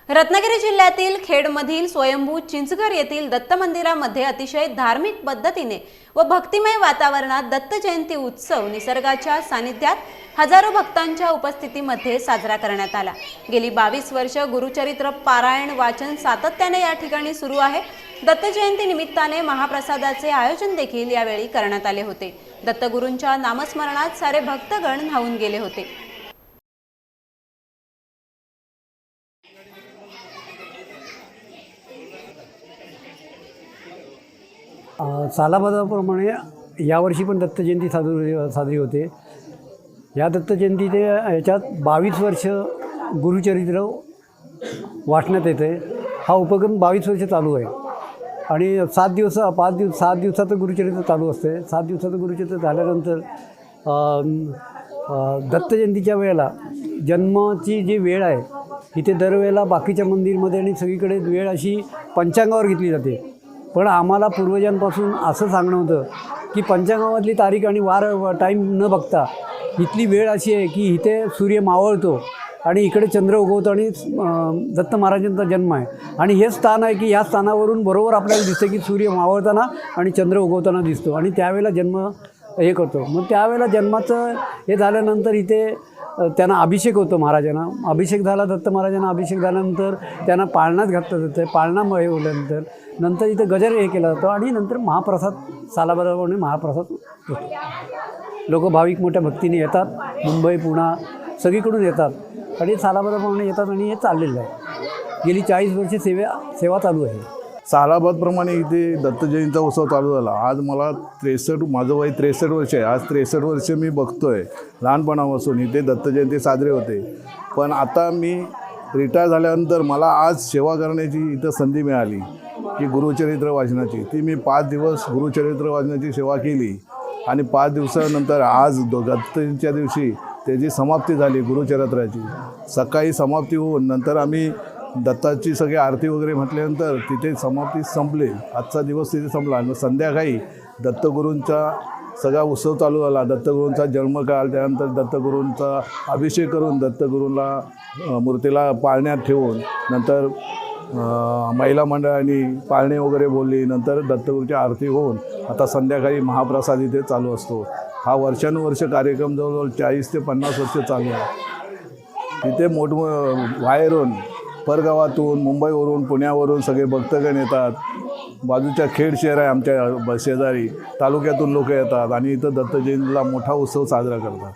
रत्नागिरी जिल्ह्यातील खेडमधील स्वयंभू चिंचघर येथील दत्त मंदिरामध्ये अतिशय धार्मिक पद्धतीने व भक्तिमय वातावरणात दत्त जयंती उत्सव निसर्गाच्या सानिध्यात हजारो भक्तांच्या उपस्थितीमध्ये साजरा करण्यात आला। गेली 22 वर्ष गुरुचरित्र पारायण वाचन सातत्याने या ठिकाणी सुरू आहे। दत्त जयंती निमित्ताने महाप्रसादाचे आयोजन देखील यावेळी करण्यात आले होते। दत्तगुरूंच्या नामस्मरणात सारे भक्तगण न्हाऊन गेले होते। सालाबादाप्रमाणे यावर्षी पण दत्त जयंती साजरी होते। या दत्त जयंतीचे याच्यात 22 वर्ष गुरुचरित्र वाचण्यात येते। हा उपक्रम 22 वर्ष चालू आहे आणि 7 दिवसाचं गुरुचरित्र चालू असते। 7 दिवसाचं गुरुचरित्र झाल्यानंतर दत्त जयंतीच्या वेळेला जन्माची जी वेळ आहे इथे दरवेळेला बाकीच्या मंदिरमध्ये आणि सगळीकडे वेळ अशी पंचांगावर घेतली जाते, पण आम्हाला पूर्वजांपासून असं सांगणं होतं की पंचांगामधली तारीख आणि वार टाईम न बघता इथली वेळ अशी आहे की इथे सूर्य मावळतो आणि इकडे चंद्र उगवतो आणि दत्त महाराजांचा जन्म आहे आणि हे स्थान आहे की ह्या स्थानावरून बरोबर आपल्याला दिसतं की सूर्य मावळताना आणि चंद्र उगवताना दिसतो आणि त्यावेळेला जन्म हे करतो। मग त्यावेळेला जन्माचं हे झाल्यानंतर इथे त्यांना अभिषेक होतो। महाराजांना अभिषेक झाला, दत्त महाराजांना अभिषेक झाल्यानंतर त्यांना पाळण्यात घातलं जातं। पाळणा होल्यानंतर इथं गजर हे केला जातो आणि नंतर महाप्रसाद सालाबादाप्रमाणे महाप्रसाद होतो। लोक भाविक मोठ्या भक्तीने येतात, मुंबई पुणा सगळीकडून येतात आणि सालाबादाप्रमाणे येतात आणि हे चाललेलं आहे। गेली 40 वर्षे सेवा चालू आहे। सालाबादप्रमाणे इथे दत्त जयंतीचा उत्सव चालू झाला। आज मला 63, माझं वय 63 वर्ष आहे। आज 63 वर्ष मी बघतोय लहानपणापासून इथे दत्त जयंती साजरे होते, पण आता मी रिटायर झाल्यानंतर मला आज सेवा करण्याची इथं संधी मिळाली की गुरुचरित्र वाचनाची। ती मी 5 दिवस गुरुचरित्र वाचनाची सेवा केली आणि 5 दिवसानंतर आज दत्तच्या दिवशी त्याची समाप्ती झाली गुरुचरित्राची। सकाळी समाप्ती होऊन नंतर आम्ही दत्ताची सगळी आरती वगैरे म्हटल्यानंतर तिथे समाप्ती संपली। आजचा दिवस तिथे संपला आणि संध्याकाळी दत्तगुरूंचा सगळा उत्सव चालू झाला। दत्तगुरूंचा जन्मकाळ, त्यानंतर दत्तगुरूंचा अभिषेक करून दत्तगुरूंना मूर्तीला पाळण्यात ठेवून नंतर महिला मंडळांनी पाळणे वगैरे बोलली, नंतर दत्तगुरूंची आरती होऊन आता संध्याकाळी महाप्रसाद इथे चालू असतो। हा वर्षानुवर्ष कार्यक्रम जवळजवळ 40 ते 50 वर्ष चालू आहे। तिथे बाहेरून परगावातून, मुंबईवरून, पुण्यावरून सगळे भक्तगण येतात। बाजूच्या खेड शहर आहे आमच्या शेजारी, तालुक्यातून लोक येतात आणि इथं दत्त जयंतीला मोठा उत्सव साजरा करतात।